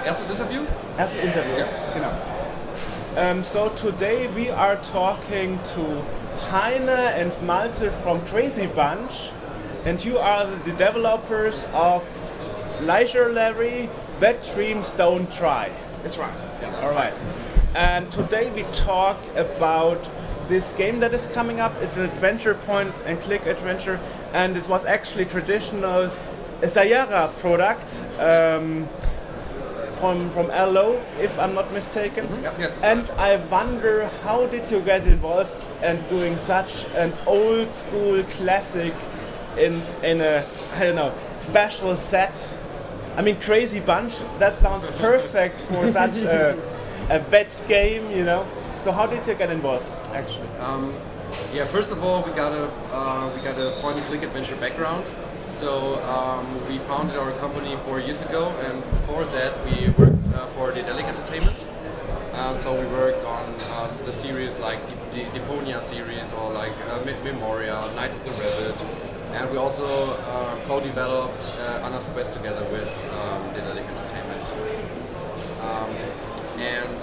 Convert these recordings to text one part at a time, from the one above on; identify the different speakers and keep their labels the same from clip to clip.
Speaker 1: erstes Interview?
Speaker 2: Erstes Interview,
Speaker 1: Ja.
Speaker 2: genau. So today we are talking to Heiner and Malte from Crazy Bunch, and you are the developers of Leisure Larry, Wet Dreams Don't Try.
Speaker 3: That's right. Yeah.
Speaker 2: All right. And today we talk about this game that is coming up. It's an adventure point and click adventure, and it was actually traditional Sayara product from Lowe, if I'm not mistaken.
Speaker 1: Mm-hmm. Yes.
Speaker 2: And I wonder, how did you get involved in doing such an old school classic in a, I don't know, special set? I mean, Crazy Bunch, that sounds perfect for such a bet game, you know. So how did you get involved, actually?
Speaker 1: First of all, we got a point and click adventure background. So we founded our company 4 years ago, and before that we worked for Dedelic Entertainment. So we worked on the series like Deponia series or like Memoria, Night of the Rabbit, and we also co-developed Anna's Quest together with Dedelic Entertainment. And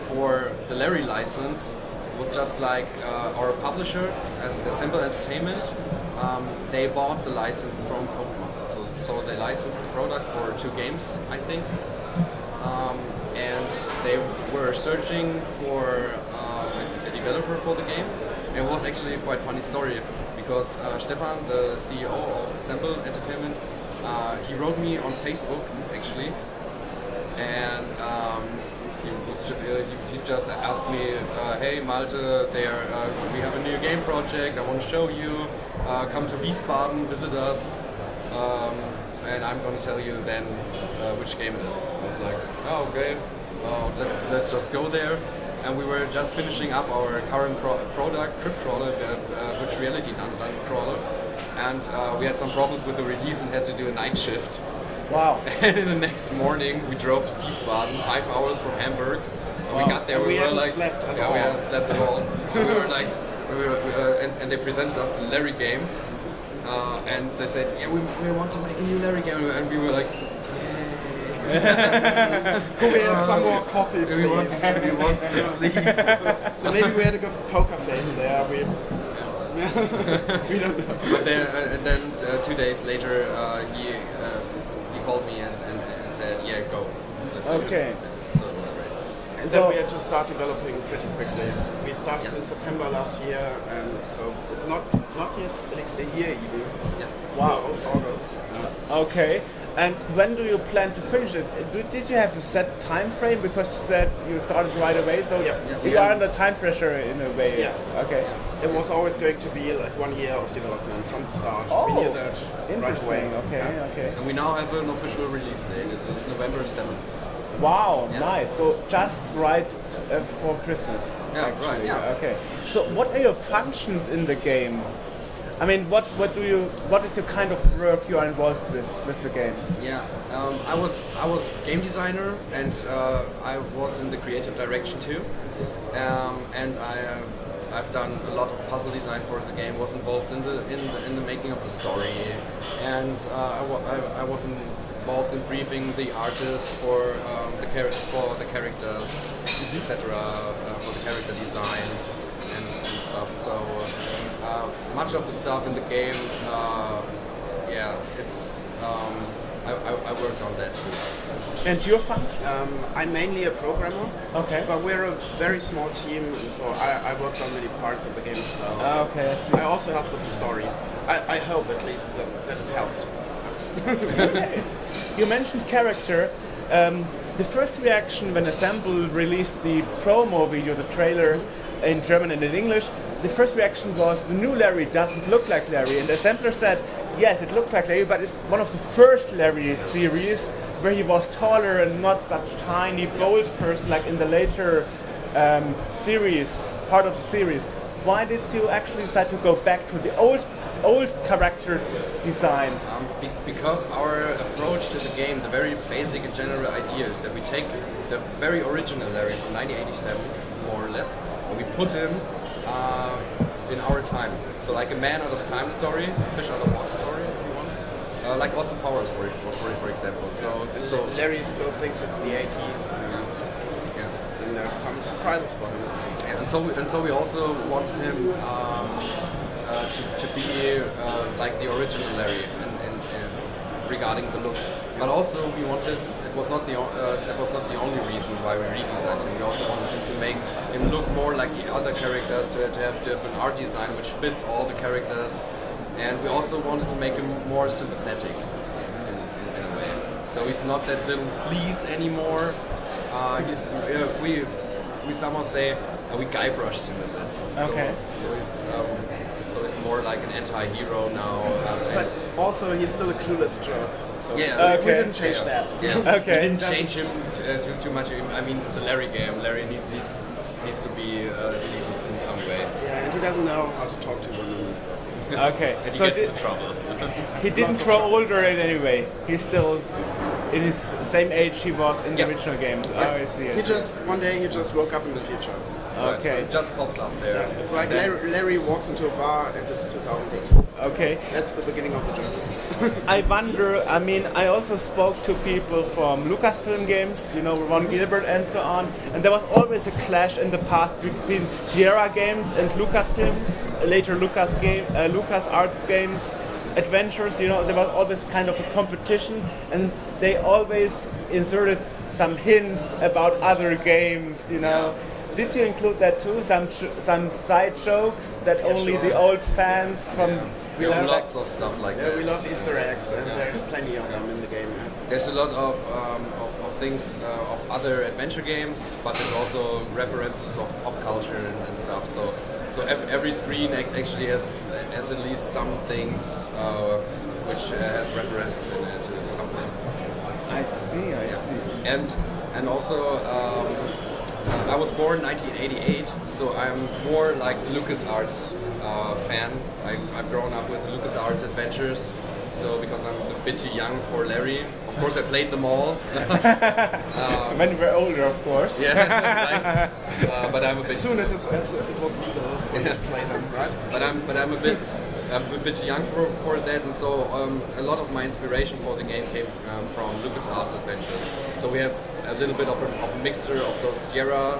Speaker 1: for the Larry license, it was just like our publisher, as Assemble Entertainment. They bought the license from Codemasters, so they licensed the product for 2 games, I think. And they were searching for a developer for the game. And it was actually a quite funny story because Stefan, the CEO of Assemble Entertainment, he wrote me on Facebook actually, and he just asked me, "Hey Malte, we have a new game project. I want to show you. Come to Wiesbaden, visit us, and I'm going to tell you then which game it is." I was like, "Oh, okay. Let's just go there." And we were just finishing up our current product, Crypt Crawler, Virtual Reality Dungeon Crawler, and we had some problems with the release and had to do a night shift.
Speaker 2: Wow.
Speaker 1: And in the next morning, we drove to Wiesbaden, 5 hours from Hamburg. And we got there,
Speaker 3: And we
Speaker 1: were
Speaker 3: hadn't
Speaker 1: like,
Speaker 3: slept at
Speaker 1: yeah,
Speaker 3: all.
Speaker 1: we hadn't slept at all. And we were like, and they presented us the Larry game, and they said, "Yeah, we want to make a new Larry game," and we were like,
Speaker 3: Could we have some more coffee, please?
Speaker 1: we want to sleep.
Speaker 3: So maybe we had a good poker face there. We don't know.
Speaker 1: But then 2 days later, he called me and said, "Yeah, go." Let's do it.
Speaker 2: Okay.
Speaker 1: So it was great.
Speaker 3: And then we had to start developing pretty quickly. We started in September last year, and so it's not yet like a year even.
Speaker 1: Yeah.
Speaker 2: Wow.
Speaker 3: So August.
Speaker 2: Okay. And when do you plan to finish it? Did you have a set time frame? Because you said you started right away, so you are under time pressure in a way.
Speaker 3: Yeah.
Speaker 2: Okay.
Speaker 3: It was always going to be like 1 year of development from the start.
Speaker 2: Oh,
Speaker 3: we knew that right away.
Speaker 2: Okay, okay.
Speaker 1: And we now have an official release date. It is November 7th.
Speaker 2: Wow,
Speaker 1: Yeah.
Speaker 2: nice. So just right for Christmas.
Speaker 1: Yeah,
Speaker 2: actually.
Speaker 1: right, yeah.
Speaker 2: Okay. So what are your functions in the game? I mean, what is your kind of work you are involved with the games?
Speaker 1: Yeah, I was game designer, and I was in the creative direction too, and I've done a lot of puzzle design for the game. Was involved in the making of the story, and I was involved in briefing the artist for the characters, etc. For the character design and stuff. So much of the stuff in the game, it's I worked on that too.
Speaker 2: And your function?
Speaker 3: I'm mainly a programmer.
Speaker 2: Okay.
Speaker 3: But we're a very small team, and so I worked on many parts of the game as well.
Speaker 2: Okay, I see.
Speaker 3: I also helped with the story. I hope at least that it helped.
Speaker 2: Okay. You mentioned character. The first reaction when Assemble released the promo video, the trailer in German and in English, the first reaction was the new Larry doesn't look like Larry, and the assembler said, yes, it looks like Larry, but it's one of the first Larry series where he was taller and not such tiny, bold person like in the later series, part of the series. Why did you actually decide to go back to the old character design?
Speaker 1: Because our approach to the game, the very basic and general idea is that we take the very original Larry from 1987, more or less, and we put him in our time. So like a man out of time story, a fish out of water story, if you want. like Austin Powers, for example. So
Speaker 3: Larry still thinks it's the 80s,
Speaker 1: yeah.
Speaker 3: and there's some surprises for him.
Speaker 1: Yeah, and so we also wanted him to be like the original Larry in regarding the looks. But also we wanted, that was not the only reason why we redesigned him. We also wanted him to make him look more like the other characters, to have an art design which fits all the characters. And we also wanted to make him more sympathetic in a way. So he's not that little sleaze anymore. We somehow say we guy brushed him a bit.
Speaker 2: Okay.
Speaker 1: So he's more like an anti-hero now.
Speaker 3: But also, he's still a clueless Joe. So
Speaker 1: Yeah.
Speaker 3: we didn't change that.
Speaker 1: Yeah.
Speaker 2: Okay.
Speaker 1: We didn't change him too much. I mean, it's a Larry game. Larry needs to be sleazy in some way.
Speaker 3: Yeah, and he doesn't know how to talk to women and stuff.
Speaker 2: Okay.
Speaker 1: And he
Speaker 2: So
Speaker 1: gets into trouble.
Speaker 2: he didn't grow older in any way. He's still in his same age he was in the
Speaker 1: Yeah.
Speaker 2: original game. Oh, I see.
Speaker 3: He just one day he just woke up in the future.
Speaker 2: Okay.
Speaker 1: It just pops up there.
Speaker 3: Yeah. It's like Larry walks into a bar and it's 2008.
Speaker 2: Okay.
Speaker 3: That's the beginning of the journey.
Speaker 2: I wonder, I mean, I also spoke to people from Lucasfilm games, you know, Ron Gilbert and so on, and there was always a clash in the past between Sierra games and Lucasfilms, later LucasArts games, adventures, you know, there was always kind of a competition, and they always inserted some hints about other games, you know. Did you include that too? Some side jokes that only
Speaker 1: sure.
Speaker 2: the old fans from
Speaker 1: We have lots of stuff like
Speaker 3: Yeah,
Speaker 1: that.
Speaker 3: we love Easter eggs, and there's plenty of them in the game.
Speaker 1: There's a lot of things of other adventure games, but there's also references of pop culture and stuff. So every screen actually has at least some things which has references in it to something.
Speaker 2: I see.
Speaker 1: And also I was born in 1988, so I'm more like the LucasArts fan. I've grown up with LucasArts adventures, so because I'm a bit too young for Larry. Of course, I played them all.
Speaker 2: When we were older, of course.
Speaker 1: Yeah, but I'm a bit.
Speaker 3: As soon as it was legal for you to play them, right?
Speaker 1: But I'm a bit too young for that, and so a lot of my inspiration for the game came from LucasArts adventures. So we have a little bit of a mixture of those Sierra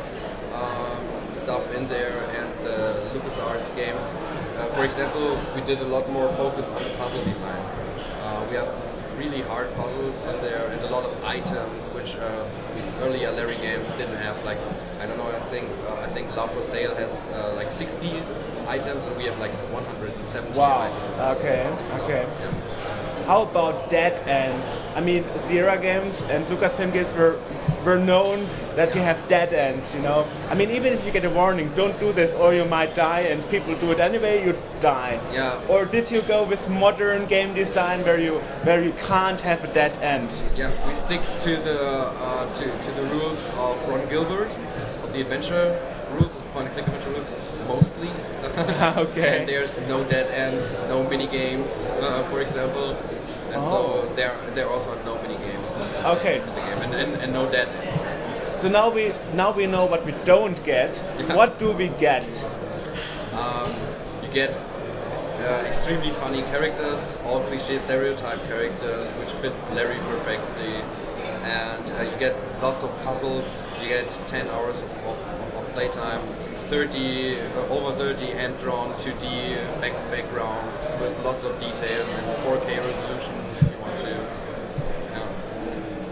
Speaker 1: stuff in there and the LucasArts games. For example, we did a lot more focus on the puzzle design. We have really hard puzzles in there and a lot of items which earlier Larry games didn't have. Like, I don't know, I think Love for Sale has like 60 items and we have like 170
Speaker 2: Wow.
Speaker 1: items.
Speaker 2: Okay.
Speaker 1: and stuff.
Speaker 2: Okay.
Speaker 1: Yeah.
Speaker 2: How about dead ends? I mean, Sierra games and Lucasfilm games were known that you have dead ends, you know. I mean, even if you get a warning, don't do this or you might die, and people do it anyway, you die.
Speaker 1: Yeah.
Speaker 2: Or did you go with modern game design where you can't have a dead end?
Speaker 1: Yeah, we stick to the rules of Ron Gilbert, of the adventure rules, of the point-and-click adventure rules, mostly.
Speaker 2: Okay.
Speaker 1: And there's no dead ends, no mini games, for example, and so there are also no mini games.
Speaker 2: Okay.
Speaker 1: In the game, and no dead ends.
Speaker 2: So now we know what we don't get. What do we get?
Speaker 1: You get extremely funny characters, all cliché stereotype characters, which fit Larry perfectly, and you get lots of puzzles. You get 10 hours of playtime, over 30 hand-drawn 2D backgrounds with lots of details and 4K resolution if you want to.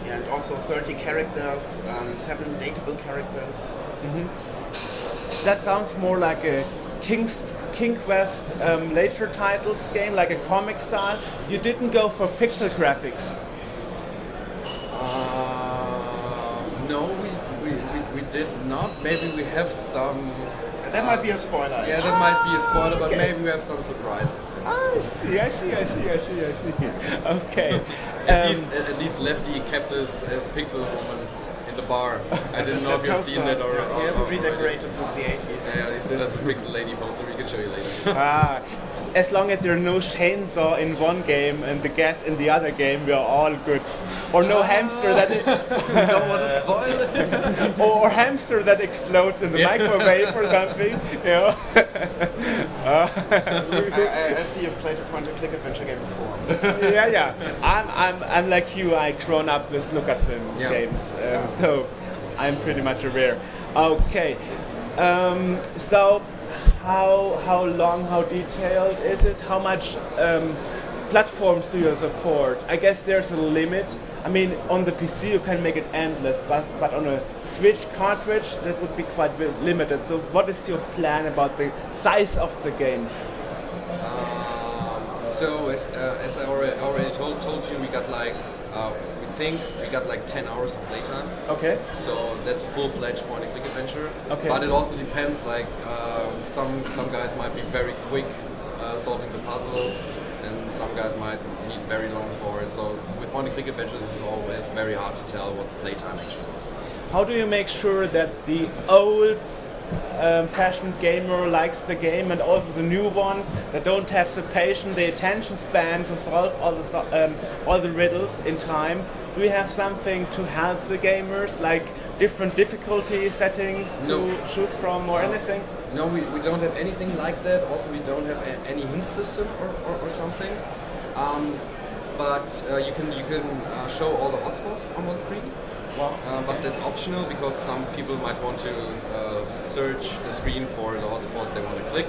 Speaker 3: Yeah, and also 30 characters, 7 dateable characters.
Speaker 2: That sounds more like a King Quest later titles game, like a comic style. You didn't go for pixel graphics.
Speaker 1: No, we did not. Maybe we have some.
Speaker 3: That might be a spoiler.
Speaker 1: Yeah, that might be a spoiler, but maybe we have some surprise.
Speaker 2: I see. Okay.
Speaker 1: At least Lefty kept his Pixel Woman in the bar. I didn't know if you've seen that or.
Speaker 3: He hasn't redecorated since the 80s.
Speaker 1: Yeah, he still has a Pixel Lady poster. We can show you later.
Speaker 2: As long as there are no chainsaw in one game and the gas in the other game, we are all good. Or no hamster that
Speaker 1: You don't want to spoil it.
Speaker 2: or hamster that explodes in the microwave or something. You know.
Speaker 3: I see you've played a point-and-click adventure game before.
Speaker 2: Yeah. I'm like you. I grown up with Lucasfilm games, so I'm pretty much aware. Okay, so how long, how detailed is it? How much platforms do you support? I guess there's a limit. I mean, on the PC you can make it endless, but on a Switch cartridge that would be quite limited. So what is your plan about the size of the game?
Speaker 1: So as I already told you, we got like we think we got like 10 hours of playtime.
Speaker 2: Okay.
Speaker 1: So that's a full-fledged point-and-click adventure.
Speaker 2: Okay.
Speaker 1: But it also depends. Like some guys might be very quick solving the puzzles, and some guys might need very long for it. So with point-and-click adventures, it's always very hard to tell what the playtime actually is.
Speaker 2: How do you make sure that the old fashioned gamer likes the game, and also the new ones that don't have the patience, the attention span to solve all the riddles in time? Do you have something to help the gamers, like different difficulty settings to choose from or anything?
Speaker 1: No, we don't have anything like that. Also, we don't have any hint system or something. But you can show all the hotspots on one screen.
Speaker 2: Wow.
Speaker 1: But that's optional because some people might want to search the screen for the hotspot they want to click.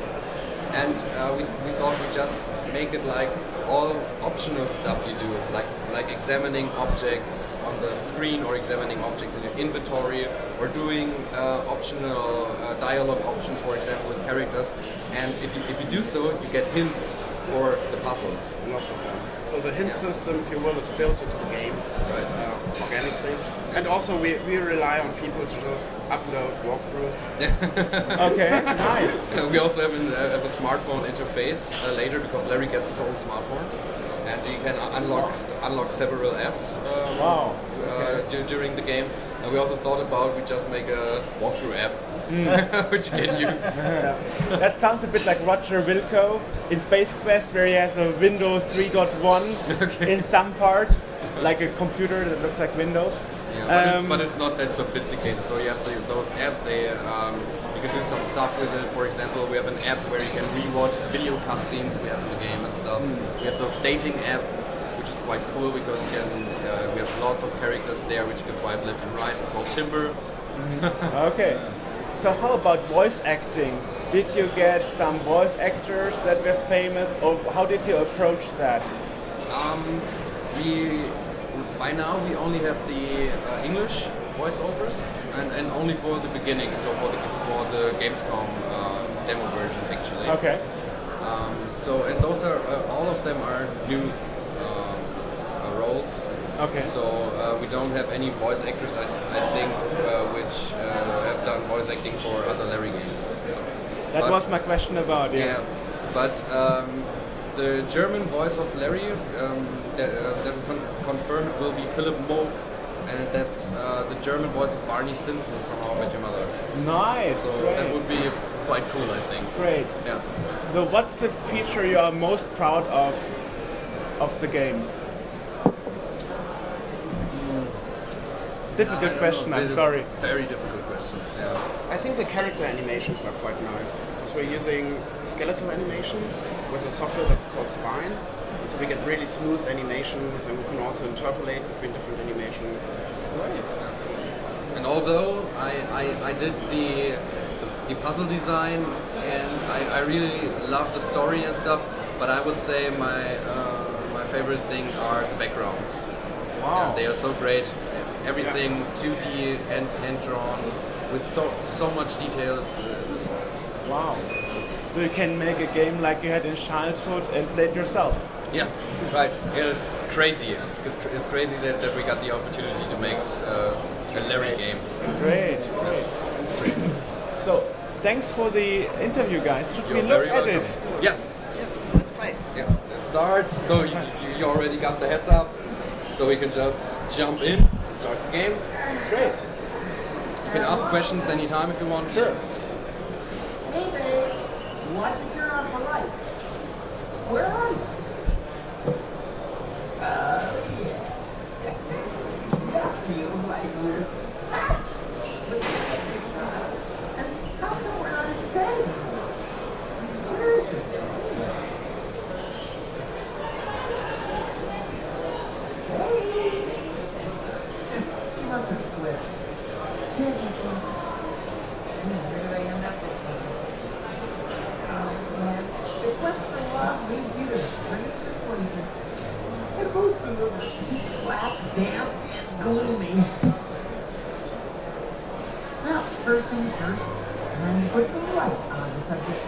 Speaker 1: And we thought we just make it like all optional stuff you do, like examining objects on the screen or examining objects in your inventory, or doing optional dialogue options, for example, with characters. And if you do so, you get hints for the puzzles.
Speaker 3: So the hint system, if you will, is built into the game organically. And also we rely on people to just upload walkthroughs.
Speaker 2: Okay, nice.
Speaker 1: We also have a smartphone interface later because Larry gets his own smartphone, and you can unlock several apps during the game. And we also thought about we just make a walkthrough app which you can use.
Speaker 2: That sounds a bit like Roger Wilco in Space Quest, where he has a Windows 3.1 in some part, like a computer that looks like Windows.
Speaker 1: Yeah, but it's not that sophisticated. So you have those apps. You can do some stuff with it. For example, we have an app where you can rewatch the video cutscenes we have in the game and stuff. We have those dating app, which is quite cool because you can. We have lots of characters there which you can swipe left and right. It's called Timber.
Speaker 2: Okay. So how about voice acting? Did you get some voice actors that were famous, or how did you approach that?
Speaker 1: By now we only have the English voiceovers, and only for the beginning, so for the Gamescom demo version actually.
Speaker 2: Okay.
Speaker 1: So and those are all of them are new roles.
Speaker 2: Okay.
Speaker 1: So we don't have any voice actors, I think, which have done voice acting for other Larry games. So,
Speaker 2: that was my question about it.
Speaker 1: Yeah, but the German voice of Larry that we confirm it will be Philip Moog, and that's the German voice of Barney Stinson from How I Met Your Mother.
Speaker 2: Nice.
Speaker 1: So
Speaker 2: great.
Speaker 1: that would be quite cool, I think.
Speaker 2: Great.
Speaker 1: Yeah.
Speaker 2: So what's the feature you are most proud of the game? Difficult question, I'm sorry.
Speaker 1: Very difficult questions, yeah.
Speaker 3: I think the character animations are quite nice. So we're using skeletal animation with a software that's called Spine. So we get really smooth animations, and we can also interpolate between different animations.
Speaker 2: Great.
Speaker 1: And although I did the puzzle design and I really love the story and stuff, but I would say my favorite thing are the backgrounds.
Speaker 2: Wow.
Speaker 1: Yeah, they are so great. Everything 2D and hand drawn with so much detail. It's awesome.
Speaker 2: Wow. So you can make a game like you had in childhood and play it yourself.
Speaker 1: Yeah, right. Yeah, it's crazy. It's crazy that we got the opportunity to make a Larry game.
Speaker 2: Great.
Speaker 1: It's really cool.
Speaker 2: So thanks for the interview, guys. Should we
Speaker 1: You're
Speaker 2: look
Speaker 1: very
Speaker 2: at
Speaker 1: welcome.
Speaker 2: it?
Speaker 1: Yeah.
Speaker 3: Let's play.
Speaker 1: Yeah. Let's start. So you already got the heads up. So we can just jump in and start the game.
Speaker 2: Great.
Speaker 1: You can ask questions anytime if you want.
Speaker 2: Sure.
Speaker 4: Hey babe, why'd you turn off the lights? Where are you? That feels like we're fat. And how come we're not in bed? Where is gloomy. Well, first things first, time to put some light on the subject.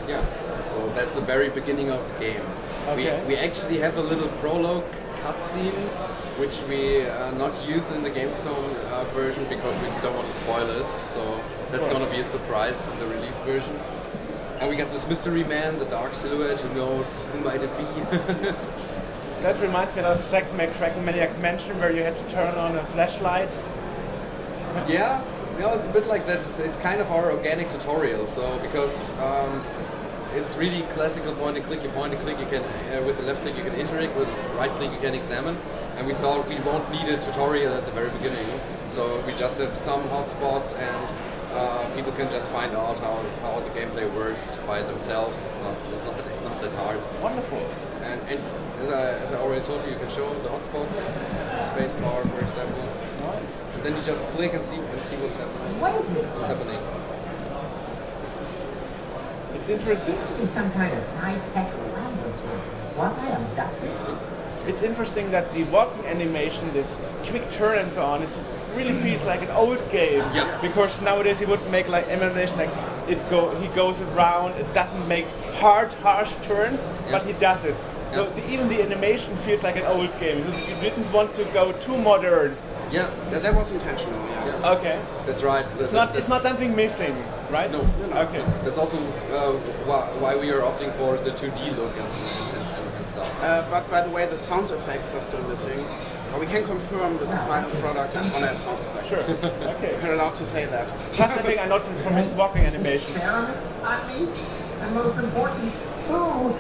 Speaker 1: Yeah, so that's the very beginning of the game.
Speaker 2: Okay.
Speaker 1: We actually have a little prologue cutscene, which we not use in the Gamescom version because we don't want to spoil it. So that's going to be a surprise in the release version. And we got this mystery man, the dark silhouette, who knows who might it be.
Speaker 2: That reminds me of Maniac Mansion, where you had to turn on a flashlight.
Speaker 1: Yeah, it's a bit like that. It's kind of our organic tutorial. So because it's really classical point and click. You point and click. You can with the left click you can interact. With the right click you can examine. And we thought we won't need a tutorial at the very beginning. So we just have some hotspots and people can just find out how the gameplay works by themselves. It's not that hard.
Speaker 2: Wonderful.
Speaker 1: And as I already told you, you can show the hotspots, spacebar for example.
Speaker 2: Nice.
Speaker 1: And then you just click and see what's happening.
Speaker 4: What is this?
Speaker 1: What's happening?
Speaker 2: It's interesting.
Speaker 4: Seems to be some kind of high-tech laboratory. Was I abducted?
Speaker 2: It's interesting that the walking animation, this quick turn and so on, really feels like an old game.
Speaker 1: Yeah.
Speaker 2: Because nowadays he would make like animation like he goes around. It doesn't make harsh turns, but he does it. So even the animation feels like an old game. You didn't want to go too modern.
Speaker 1: Yeah,
Speaker 3: That was intentional, yeah.
Speaker 2: Okay.
Speaker 1: That's right.
Speaker 2: It's not something missing, right?
Speaker 1: No.
Speaker 2: Okay.
Speaker 1: That's also why we are opting for the 2D look and stuff.
Speaker 3: But by the way, the sound effects are still missing. But we can confirm that the final product is going to have sound effects.
Speaker 2: Sure. Okay.
Speaker 3: We're allowed to say that.
Speaker 2: Plus, the thing I noticed from his walking animation.
Speaker 4: Experiment on me? And most important, who? I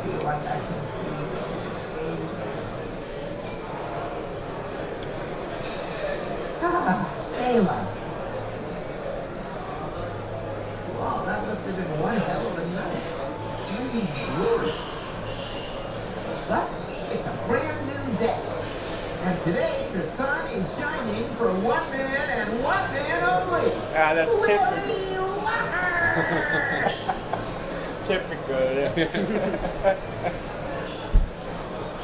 Speaker 4: feel like I can see. Daylight. Wow, that must have been one hell of a night. Really? But it's a brand new day. And today the sun is shining for one man and one man only.
Speaker 2: Ah, that's typical.
Speaker 4: Willie Locker!
Speaker 2: Typical, yeah.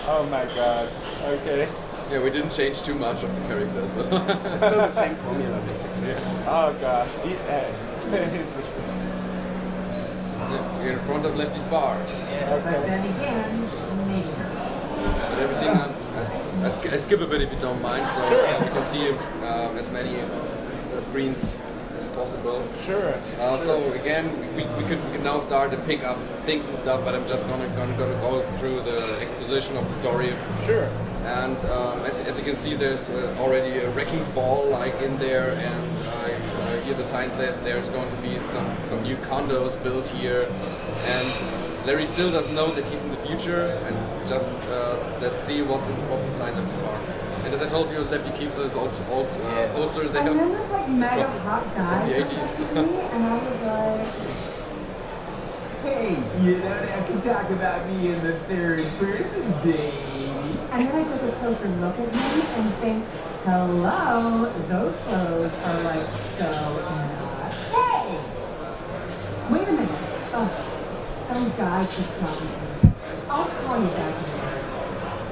Speaker 2: Oh my god. Okay.
Speaker 1: Yeah, we didn't change too much of the characters. So.
Speaker 3: It's still the same formula, basically.
Speaker 2: Oh god. Interesting.
Speaker 1: Yeah, we're in front of Lefty's bar.
Speaker 2: Yeah,
Speaker 4: But
Speaker 2: okay.
Speaker 4: then again, maybe not.
Speaker 1: But everything, I skip a bit if you don't mind, so we can see as many screens as possible.
Speaker 2: Sure.
Speaker 1: So again, we could now start to pick up things and stuff, but I'm just gonna go through the exposition of the story.
Speaker 2: Sure.
Speaker 1: And as you can see, there's already a wrecking ball like in there, and here the sign says there's going to be some new condos built here, and Larry still doesn't know that he's in the future, and just let's see what's inside of his bar. And as I told you, Lefty keeps this old poster there.
Speaker 5: And then this like mega hot guy
Speaker 1: the
Speaker 5: was
Speaker 1: 80s.
Speaker 5: talking to me, and I was like,
Speaker 4: Hey, you don't have to talk about me in the third person, baby.
Speaker 5: and then I took a closer look at him and think, hello, those clothes are like so not. Hey! Wait a minute. Oh, some guy keeps talking to me. I'll call you back in a minute.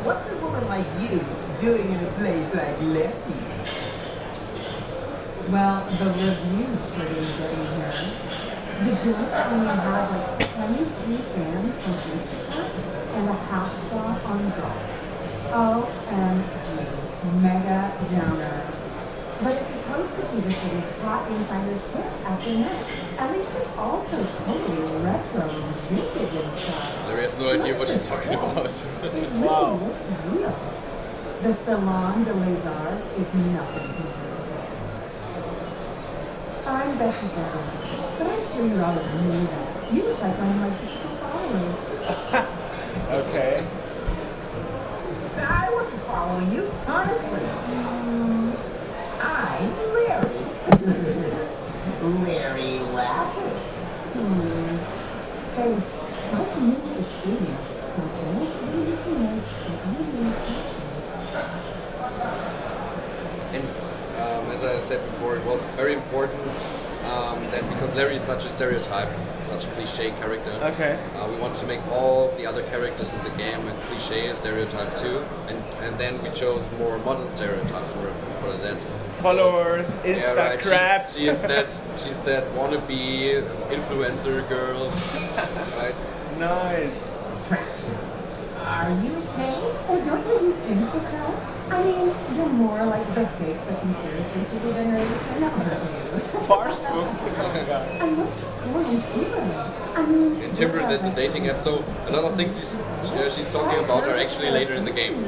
Speaker 4: What's a woman like you doing in a place like Lefty's?
Speaker 5: Well, the review's pretty good here. The joint only has like 23 fans on Instagram and a half star on Golf. OMG, mega downer. But it's supposed to be the city's hot insider tip after next. At least it's also totally retro and vintage and stuff.
Speaker 1: Larry has no idea what she's talking about.
Speaker 5: It really
Speaker 2: Wow.
Speaker 5: looks real. The Salon de Lazare is nothing compared to this. I'm Becky Bevan, but I'm sure you already knew that. You look like one of my typical followers.
Speaker 2: Okay.
Speaker 4: I wasn't following you, honestly. I'm Larry. Larry Laughing.
Speaker 5: Hey, why don't you move to the studios? Don't you? Maybe you can make some
Speaker 1: And as I said before, it was very important that because Larry is such a stereotype, such a cliche character,
Speaker 2: Okay.
Speaker 1: we wanted to make all the other characters in the game a cliche stereotype too, and then we chose more modern stereotypes for that.
Speaker 2: Followers,
Speaker 1: Yeah,
Speaker 2: Insta
Speaker 1: right.
Speaker 2: crap.
Speaker 1: She's that wannabe influencer girl, right?
Speaker 2: Nice.
Speaker 4: Traction. Are you okay?
Speaker 5: Oh, don't you use Instagram? I mean, you're more like the Facebook conspiracy theory generation, aren't you?
Speaker 2: Facebook. Oh my god.
Speaker 5: And what's your score on Tinder? I mean,
Speaker 1: In Timber, that's a dating app, so a lot of things she's talking about are actually later in the game.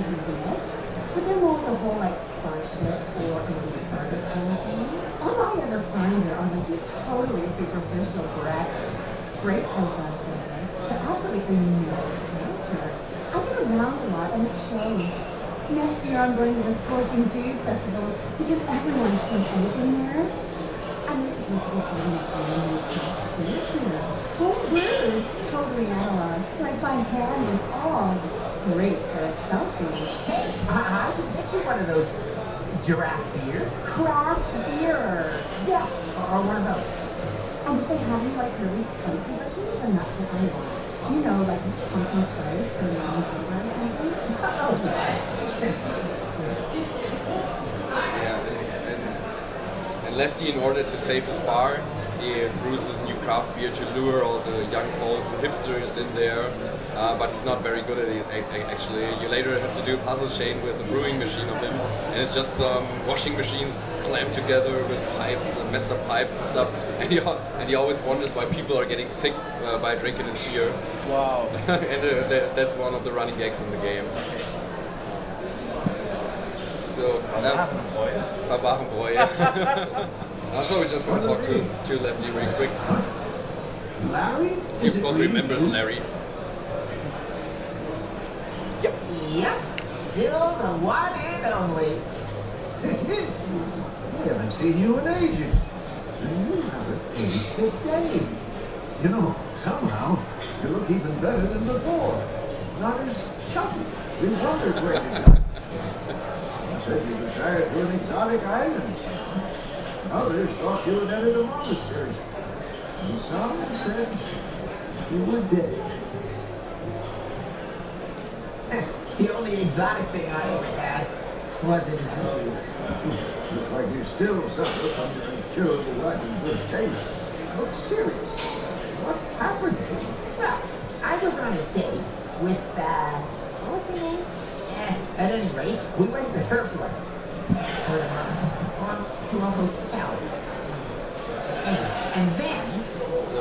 Speaker 5: But then more the whole like friendship or maybe further kind of thing. All I ever find her are like these totally superficial brackets. Great profile picture, but absolutely no character. I get around a lot and it shows. Next year I'm going to the Scorching Dude Festival because everyone's so open there. I'm supposed to be sitting at home. Oh, rude. Totally analog. Like by hand and all. Great for a selfie.
Speaker 4: Hey, I can get you one of those giraffe beers.
Speaker 5: Craft beer.
Speaker 4: Yeah, or one of those.
Speaker 5: And if they have any like really spicy versions, then that's what I want. You know, like pumpkin spice or lemon pepper or something.
Speaker 4: Oh, yeah.
Speaker 1: Yeah, and Lefty, in order to save his bar, he brews this new craft beer to lure all the young folks and hipsters in there. But he's not very good at it, actually. You later have to do a puzzle chain with a brewing machine of him, and it's just some washing machines clamped together with pipes, messed up pipes and stuff. And he always wonders why people are getting sick by drinking his beer.
Speaker 2: Wow.
Speaker 1: And that's one of the running gags in the game. So, Barbarenboy. Also, we just want to talk to Lefty really quick.
Speaker 4: Larry?
Speaker 1: He of course remembers Larry.
Speaker 4: Yep. Still the one and only.
Speaker 6: I haven't seen you in ages. And you haven't aged a day. You know, somehow, you look even better than before. Not as chubby. We wondered where you got. You said you retired to an exotic island. Others thought you had entered a monastery. And some said you were dead.
Speaker 4: The only exotic thing I ever had was a disease.
Speaker 6: Looks like you still suffer from your incurable lack of good taste. Look serious. What happened?
Speaker 4: Well, I was on a date with, what was her name? At any rate, we went to her place. To a hotel. Anyway, and then...
Speaker 1: So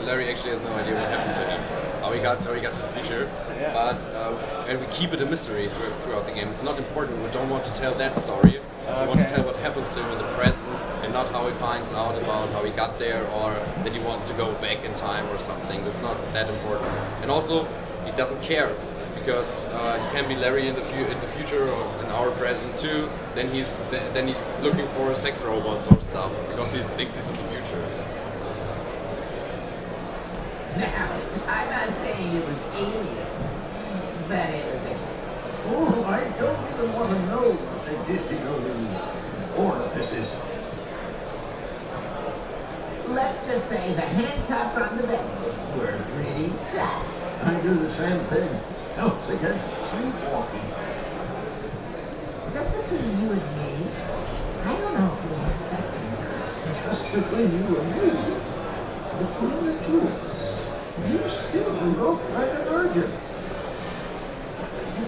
Speaker 1: Larry actually has no idea what happened to him, how he got to the future.
Speaker 2: Yeah.
Speaker 1: But and we keep it a mystery throughout the game. It's not important. We don't want to tell that story. We want to tell what happens to him in the present, and not how he finds out about how he got there or that he wants to go back in time or something. It's not that important. And also, he doesn't care because he can be Larry in the future or in our present too. Then he's looking for sex robots or stuff because he thinks he's in the future.
Speaker 4: Now, I'm not saying it was alien, but it was
Speaker 6: Oh, I don't even want to know what they did to your little orifices.
Speaker 4: Let's just say the handcuffs on the bedstead were pretty tight.
Speaker 6: I do the same thing. Helps against sleepwalking.
Speaker 4: Just between you and me, I don't know if we had sex or not.
Speaker 6: Just between you and me. Between the two of us. You still look like a virgin.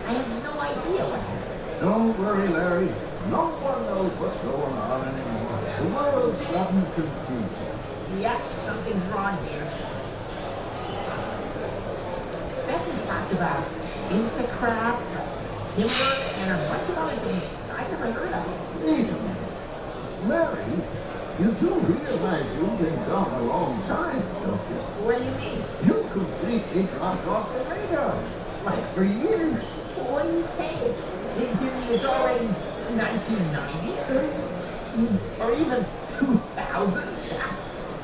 Speaker 4: I have no idea what happened.
Speaker 6: Don't worry, Larry. No one knows what's going on anymore. The world's gotten confused.
Speaker 4: Yep, something's wrong here. Becky talked about Instacraft, Timber, and a bunch of other things I never heard of.
Speaker 6: Wait a minute. Larry, you do realize you've been gone a long time, don't you?
Speaker 4: What do you mean?
Speaker 6: You completely dropped off the radar. Like for years.
Speaker 4: What are you saying? It's already 1990? Or even 2000?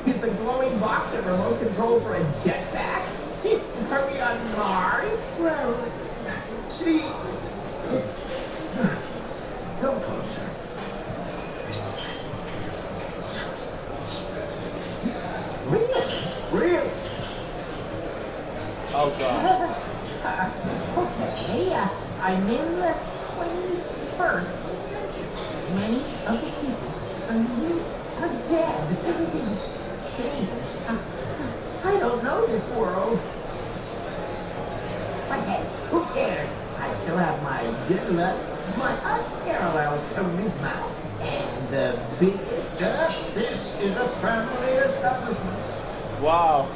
Speaker 4: Is the glowing box a remote control for a jetpack? Are we on Mars?
Speaker 6: Well, see, it's... Come closer.
Speaker 2: Oh god.
Speaker 4: Okay, I'm in the 21st century. Many of the people are dead. Everything's changed. I don't know this world. But hey, who cares? I still have my good looks, my unparalleled charisma, and the biggest this is a family establishment.
Speaker 2: Wow.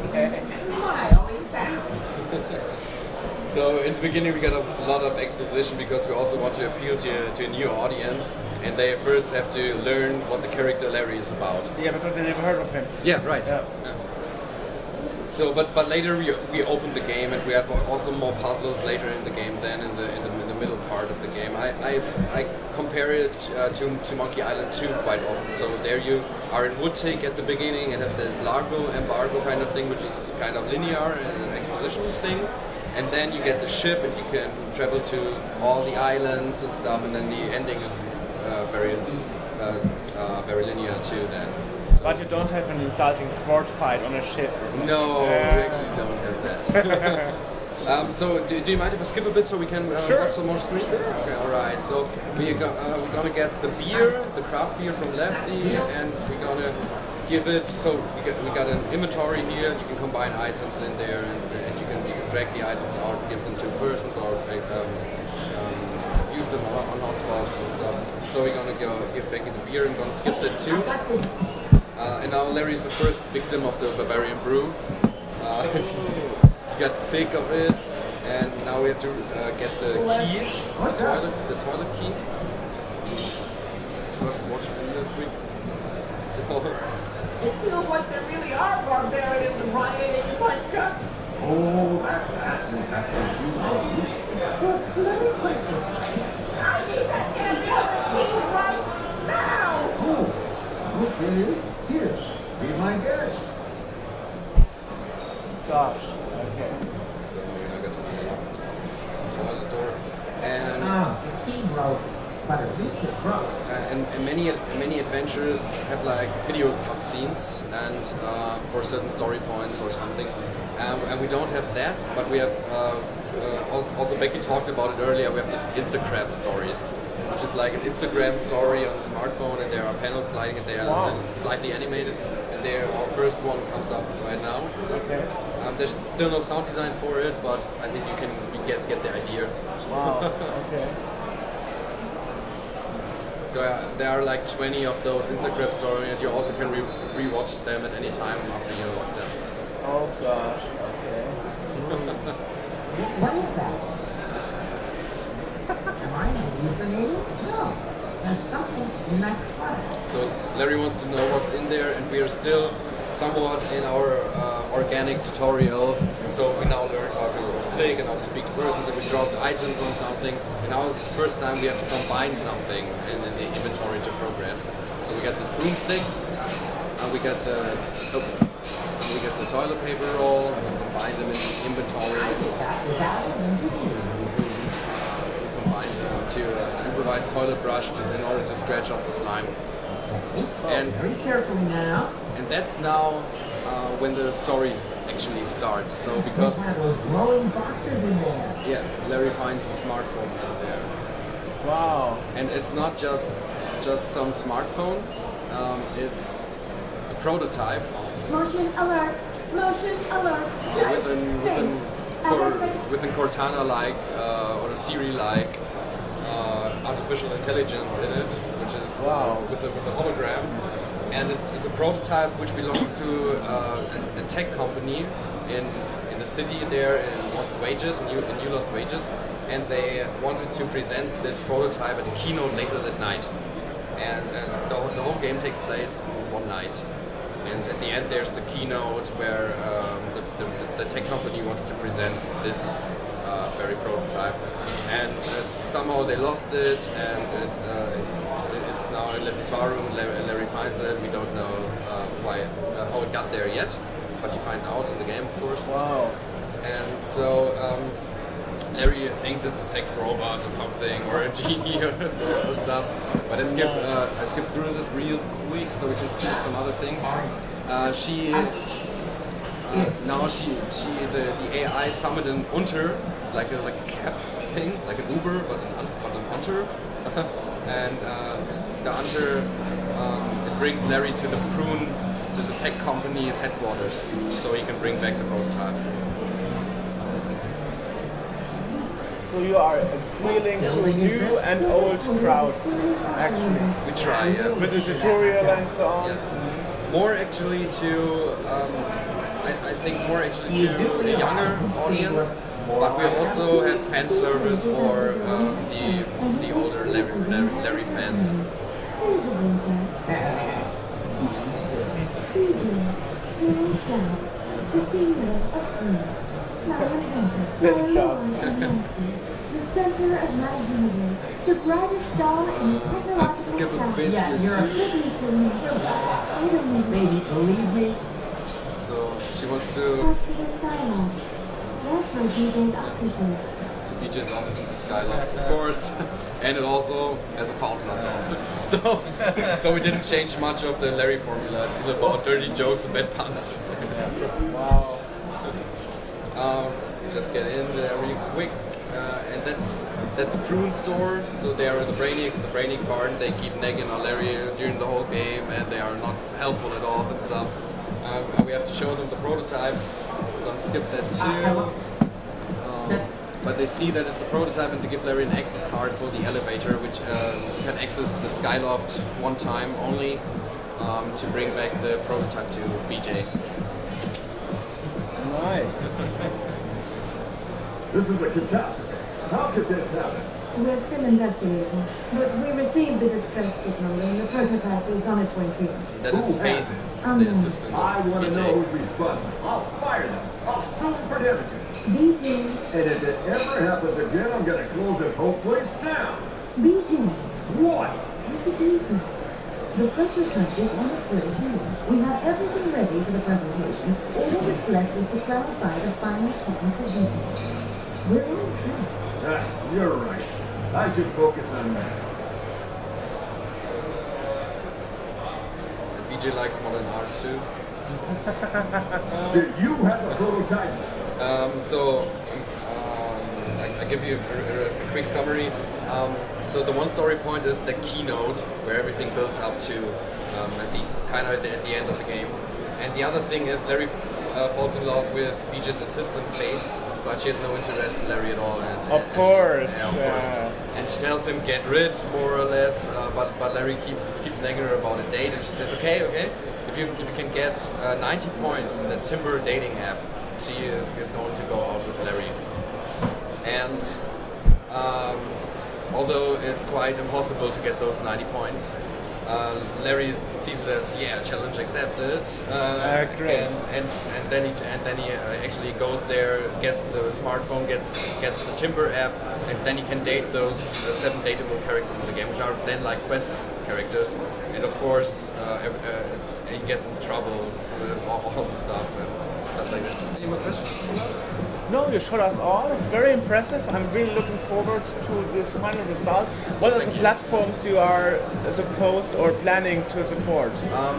Speaker 2: Okay.
Speaker 4: Smile in town.
Speaker 1: So in the beginning we got a lot of exposition because we also want to appeal to a new audience, and they first have to learn what the character Larry is about.
Speaker 2: Yeah, because they never heard of him.
Speaker 1: Yeah, right.
Speaker 2: Yeah.
Speaker 1: Yeah. So, but later we opened the game, and we have also more puzzles later in the game than in the middle part of the game. I compare it to Monkey Island 2 quite often. So there you are in Woodtick at the beginning and have this Largo embargo kind of thing, which is kind of linear and exposition thing. And then you get the ship, and you can travel to all the islands and stuff. And then the ending is very linear too. Then. So
Speaker 2: But you don't have an insulting sport fight on a ship or something.
Speaker 1: no, we actually don't have that. So do you mind if I skip a bit so we can
Speaker 2: Sure.
Speaker 1: watch some more screens? Okay, alright. So we're gonna get the beer, the craft beer from Lefty, and we're gonna give it, so we got an inventory here. You can combine items in there, and you can drag the items out, give them to persons, or use them on hotspots and stuff. So we're gonna give Becky the beer. I'm gonna skip that too. And now Larry's the first victim of the Bavarian brew. He's got sick of it, and now we have to get the key, the toilet key. Just watch it real quick. So
Speaker 4: It feels like there really are barbarians rioting like guns.
Speaker 6: Oh, that's exactly you know.
Speaker 4: Let me put it this way. I need that damn toilet key right now!
Speaker 6: Oh, okay. Here, be my guest.
Speaker 2: Gosh. Okay.
Speaker 1: So I got to unlock the toilet door, and
Speaker 4: The key broke, but at least it broke.
Speaker 1: and many adventures have like video cutscenes and for certain story points or something, and we don't have that, but we have also Becky talked about it earlier. We have this Instagram stories, which is like an Instagram story on a smartphone, and there are panels sliding, and they are
Speaker 2: Wow.
Speaker 1: slightly animated, and there our first one comes up right now.
Speaker 2: Okay.
Speaker 1: There's still no sound design for it, but I think you get the idea.
Speaker 2: Wow. Okay.
Speaker 1: So there are like 20 of those Instagram stories, and you also can re-watch them at any time after you unlock them.
Speaker 2: Oh gosh. Okay.
Speaker 4: What is that? Am I hallucinating? No. There's something in that clutter.
Speaker 1: So Larry wants to know what's in there, and we are still somewhat in our organic tutorial. So we now learned how to click and how to speak to persons, and we dropped items on something. And now it's the first time we have to combine something in the inventory to progress. So we got this broomstick, and we got the toilet paper roll, and we combine them in the inventory.
Speaker 4: I did that without an engineer.
Speaker 1: Combine them to an improvised toilet brush in order to scratch off the slime. And
Speaker 4: Very carefully now.
Speaker 1: And that's now when the story actually starts. So
Speaker 4: There's
Speaker 1: because
Speaker 4: one of those glowing boxes in there.
Speaker 1: yeah, Larry finds a smartphone in there,
Speaker 2: Wow.
Speaker 1: and it's not just some smartphone. It's a prototype
Speaker 5: Motion alert! Motion alert!
Speaker 1: with an Cortana-like or a Siri-like artificial intelligence in it, which is
Speaker 2: Wow.
Speaker 1: with a hologram. And it's a prototype which belongs to a tech company in the city there in Lost Wages, in New Lost Wages, and they wanted to present this prototype at a keynote later that night. And the whole game takes place one night. And at the end there's the keynote where the tech company wanted to present this very prototype. And somehow they lost it, and it's now in Larry's barroom, and Larry finds it. We don't know how it got there yet, but you find out in the game, of course.
Speaker 2: Wow.
Speaker 1: And so Larry thinks it's a sex robot or something, or a genie or stuff. But I skip through this real quick so we can see some other things. Now the AI summoned an Unter, like a cab thing, like an Uber, but an Unter, and the Unter it brings Larry to the tech company's headquarters, so he can bring back the prototype.
Speaker 2: So you are appealing to new and old crowds, actually.
Speaker 1: We try, yeah.
Speaker 2: With the tutorial and so on.
Speaker 1: Yeah. More actually to, I think more actually to a younger audience, but we also have fan service for the older Larry fans.
Speaker 2: Little shots.
Speaker 5: The center of my universe, the brightest star in the
Speaker 1: I have to
Speaker 5: technological
Speaker 1: skip a
Speaker 5: sky.
Speaker 1: bit
Speaker 4: Yeah,
Speaker 1: here
Speaker 4: you're
Speaker 1: too.
Speaker 5: Listen to me. I don't need
Speaker 4: Maybe believe me.
Speaker 1: So she wants to
Speaker 5: back to the skyline. That's where DJ's offices.
Speaker 1: BJ's office in the Skyloft, of course, and it also has a fountain on top. So we didn't change much of the Larry formula. It's still about dirty jokes and bad puns. So,
Speaker 2: Wow.
Speaker 1: just get in there really quick, and that's a prune store. So they are the Brainiacs in the Brainiac barn. They keep nagging on Larry during the whole game, and they are not helpful at all and stuff. And we have to show them the prototype. We're gonna skip that too. But they see that it's a prototype and to give Larry an access card for the elevator, which can access the Skyloft one time only to bring back the prototype to BJ.
Speaker 2: Nice.
Speaker 6: This is a catastrophe. How could this happen?
Speaker 5: We're still investigating, but we received the distress signal and the prototype is on its way here.
Speaker 1: That is
Speaker 6: Who
Speaker 1: Faith,
Speaker 6: has
Speaker 1: the assistant
Speaker 6: I
Speaker 1: of
Speaker 6: want to know
Speaker 1: BJ.
Speaker 6: who's responsible. I'll fire them. I'll sue them for damages.
Speaker 5: BJ,
Speaker 6: And if it ever happens again, I'm going to close this whole place down.
Speaker 5: BJ,
Speaker 6: What?
Speaker 5: take it easy. The prototype is on its way here. We have everything ready for the presentation. All that's left is to clarify the final technical details. We're on track.
Speaker 6: You're right. I should focus on that.
Speaker 1: BJ likes modern art too.
Speaker 6: Do you have a prototype?
Speaker 1: I give you a quick summary. So the one story point is the keynote where everything builds up to at the end of the game. And the other thing is Larry falls in love with BJ's assistant Faith, but she has no interest in Larry at all.
Speaker 2: Of course.
Speaker 1: Of course. And she tells him get rid, more or less. But Larry keeps nagging her about a date, and she says, okay. If you can get 90 points in the Timber dating app, she is going to go out with Larry. And although it's quite impossible to get those 90 points, Larry sees it as challenge accepted.
Speaker 2: Great.
Speaker 1: And then he actually goes there, gets the smartphone, gets the Timber app, and then he can date those 7 dateable characters in the game, which are then like quest characters. And of course, he gets in trouble with all the stuff and stuff like that. Any more questions?
Speaker 2: No, you showed us all. It's very impressive. I'm really looking forward to this final result. What are the platforms you are supposed or planning to support?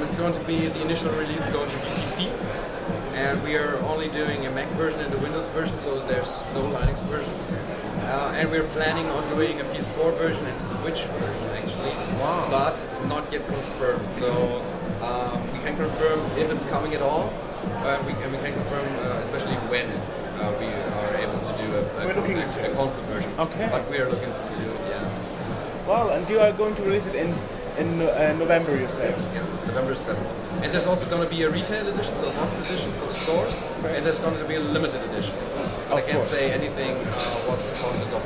Speaker 1: It's going to be, the initial release is going to be PC, and we are only doing a Mac version and a Windows version, so there's no Linux version. And we're planning on doing a PS4 version and a Switch version actually, but it's not yet confirmed. So we can confirm if it's coming at all, and we can confirm especially when we are able to do a console version.
Speaker 2: Okay.
Speaker 1: But we are looking into it, yeah.
Speaker 2: Well, and you are going to release it in November, you said.
Speaker 1: Yeah, November 7th. And there's also going to be a retail edition, so a box edition for the stores, and there's going to be a limited edition. But I can't say anything what's the content of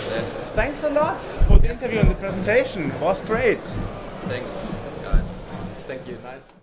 Speaker 1: that.
Speaker 2: Thanks a lot for the interview and the presentation. It was great.
Speaker 1: Thanks, guys. Thank you. Nice.